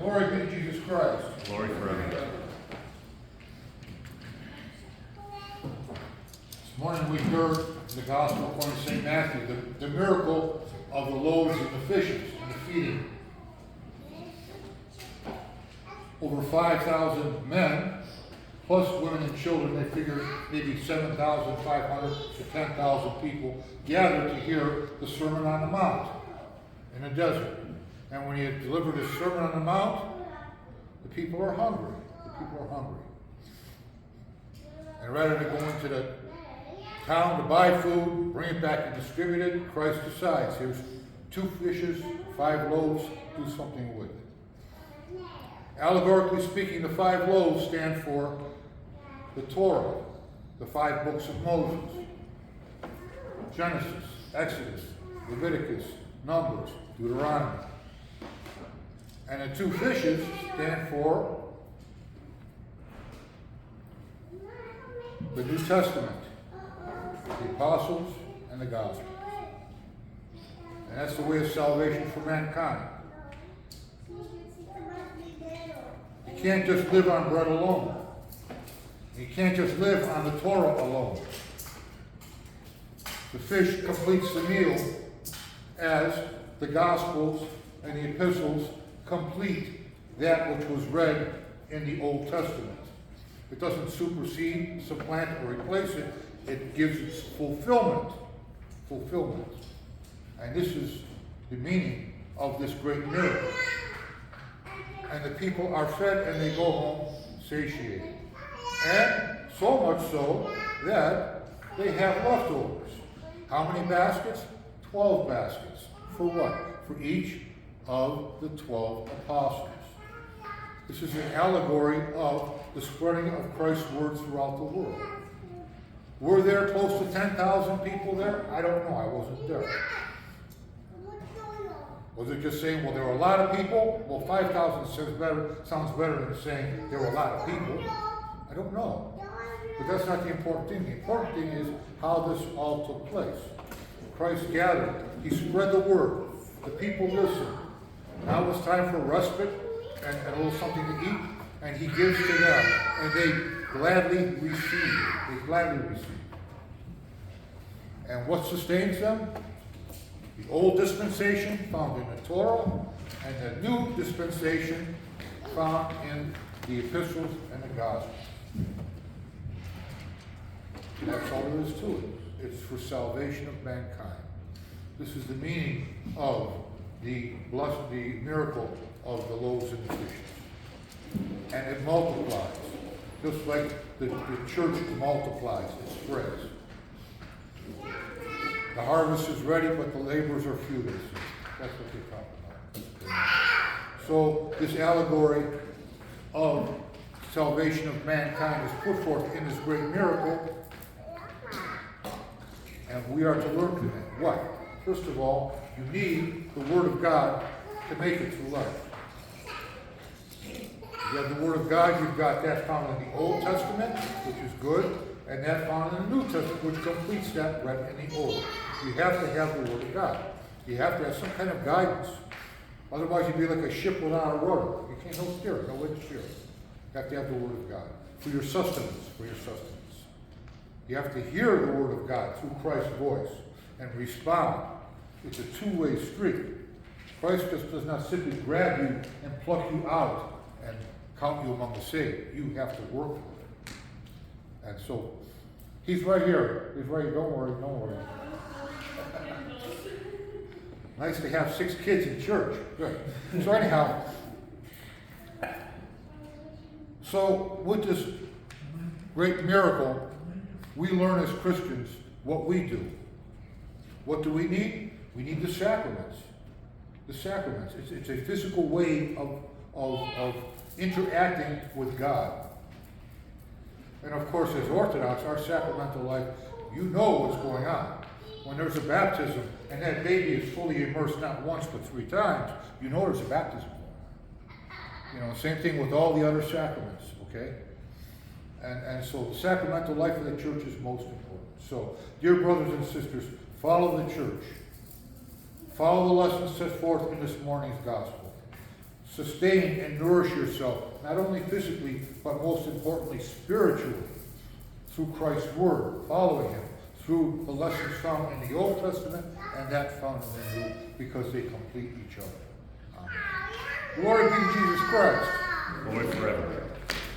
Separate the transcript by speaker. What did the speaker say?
Speaker 1: Glory be to Jesus Christ.
Speaker 2: Glory forever.
Speaker 1: This morning we heard in the Gospel according to St. Matthew the miracle of the loaves and the fishes and the feeding. Over 5,000 men, plus women and children, they figure maybe 7,500 to 10,000 people gathered to hear the Sermon on the Mount in the desert. And when he had delivered his Sermon on the Mount, the people are hungry. The people are hungry. And rather than going to the town to buy food, bring it back and distribute it, Christ decides, here's 2 fishes, 5 loaves, do something with it. Allegorically speaking, the 5 loaves stand for the Torah, the 5 books of Moses: Genesis, Exodus, Leviticus, Numbers, Deuteronomy. And the 2 fishes stand for the New Testament, the Apostles and the Gospels. And that's the way of salvation for mankind. You can't just live on bread alone. You can't just live on the Torah alone. The fish completes the meal as the Gospels and the Epistles complete that which was read in the Old Testament. It doesn't supersede, supplant, or replace it. It gives its fulfillment. Fulfillment. And this is the meaning of this great miracle. And the people are fed and they go home satiated. And so much so that they have leftovers. How many baskets? 12 baskets. For what? For each of the 12 apostles. This is an allegory of the spreading of Christ's word throughout the world. Were there close to 10,000 people there? I don't know. I wasn't there. Was it just saying, well, there were a lot of people? Well, 5,000 sounds better than saying there were a lot of people. I don't know. But that's not the important thing. The important thing is how this all took place. Christ gathered. He spread the word. The people listened. Now it's time for respite and a little something to eat. And he gives to them. And they gladly receive. They gladly receive. And what sustains them? The old dispensation found in the Torah, and the new dispensation found in the epistles and the Gospels. That's all there is to it. It's for salvation of mankind. This is the meaning of the miracle of the loaves and the fishes. And it multiplies. Just like the church multiplies, it spreads. The harvest is ready, but the laborers are few. That's what they talk about. So this allegory of salvation of mankind is put forth in this great miracle, and we are to learn from it. What? First of all, you need the Word of God to make it through life. You have the Word of God, you've got that found in the Old Testament, which is good, and that found in the New Testament, which completes that read in the Old. You have to have the Word of God. You have to have some kind of guidance. Otherwise, you'd be like a ship without a rudder. You can't no steer, no way to steer. You have to have the Word of God for your sustenance, You have to hear the Word of God through Christ's voice and respond. It's a two-way street. Christ just does not simply grab you and pluck you out and count you among the saved. You have to work for it. And so, he's right here. He's right here. Don't worry, don't worry. Nice to have 6 kids in church. Good. So anyhow, so with this great miracle, we learn as Christians what we do. What do we need? We need the sacraments. The sacraments. It's a physical way of interacting with God. And of course, as Orthodox, our sacramental life, you know what's going on. When there's a baptism and that baby is fully immersed not once but 3 times, you know there's a baptism going on. Same thing with all the other sacraments, okay? And so the sacramental life of the church is most important. So, dear brothers and sisters, follow the church. Follow the lessons set forth in this morning's gospel. sustain and nourish yourself, not only physically, but most importantly, spiritually, through Christ's Word, following Him, through the lessons found in the Old Testament and that found in the New, because they complete each other. Amen. Glory be to Jesus Christ.
Speaker 2: Glory forever.